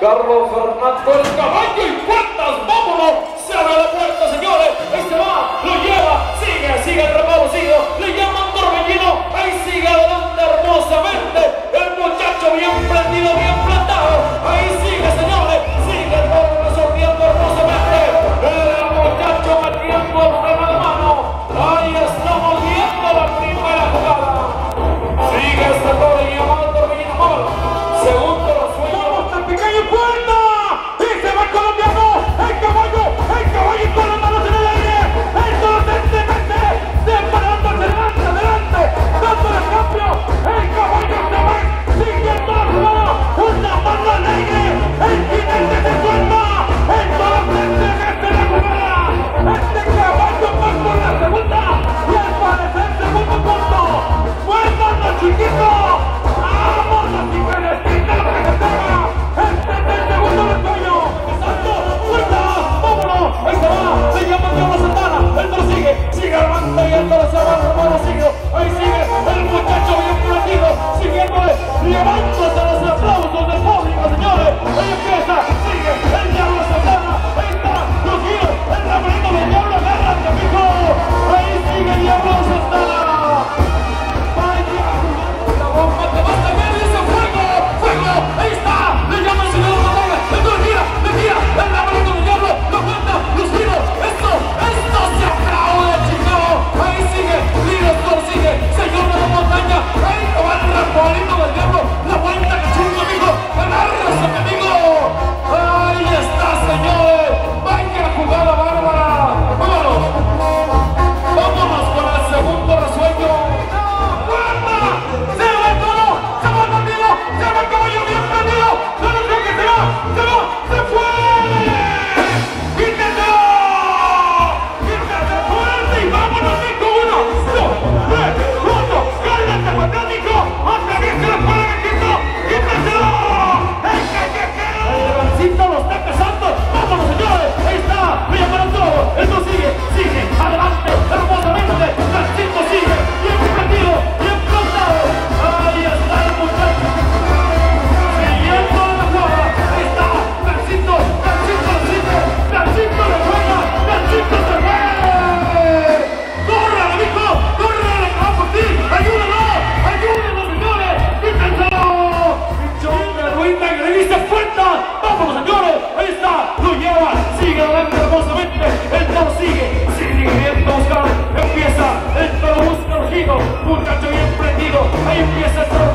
Carlos Fernando el caballo y puertas, vámonos, se abre la puerta, señores, ahí se va, lo lleva, sigue el reconocido, le llaman Torbellino, ahí sigue adelante hermosamente, el muchacho bien prendido, bien plantado, ahí sigue, señores, sigue el toro resolviendo hermosamente, el muchacho metiendo el freno de mano, ahí estamos viendo la primera jugada, sigue este toro y llamado Torbellino Mol, segundo pequeño puerta y se va el colombiano, el caballo con las manos en el aire, el toro separándose adelante, dándole cambio, el caballo se va, siguiendo la jugada, una mano alegre, el jinete se suelta, el toro se la jugada, este caballo va por la segunda y al parecer segundo punto, muévanos chiquito, vamos a Ciberesita lo que se tenga. El segundo del cuello, salto, fuerza, vámonos, ahí se va, se llama Diablo Santana, el toro sigue adelante y el toro se va, hermano, sigue, ahí sigue, el muchacho bien platido, siguiéndole, llevándose los aplausos del público, señores, ahí empieza, sigue, el Diablo Santana, ahí está, los giros, el laberinto del Diablo, agárrate, amigo, ahí sigue Diablo Santana, vaya, la bomba te va a tener, dice fuego, ahí está, le llama el señor Madonna, el toro gira, el laberinto del Diablo, lo cuenta, los giros, esto se aplaude, chicos, ahí sigue, el toro sigue, señor de la montaña, ahí va el laberinto del Diablo, la vuelta que chungo, amigo, agárrese, mi amigo, ahí está, señores, vaya jugada bárbara, vámonos con el segundo resuello, ¡guarda! Se va el toro, se va el bandido, se va el caballo bien prendido, no lo creo que se va, se fue, quítetelo fuerte y vámonos, Nico, 1, 2, 3, 4, cálmate, patético, atraviesa la espada, quítetelo, el callejero, el drancito lo está pesando, vámonos, señores, ahí está, lo llamaron todo, esto sigue, adelante, hermosamente, Drancito sigue, bien prendido, bien plantado, ahí está el muchacho, siguiendo la jugada, ahí está, Drancito le juega, Drancito se fue, ¡córrale, mijo! ¡Córrale, que va por ti! ¡Ayúdenlo, señores! ¡Quítenselo! ¡Pinchón de ruina y le dice fuerza! ¡Vámonos, señores! ¡Ahí está! ¡Lo lleva! ¡Sigue adelante hermosamente! ¡El toro sigue viendo buscar! ¡Empieza! ¡El toro busca el giro! ¡Muchacho bien prendido! ¡Ahí empieza el toro!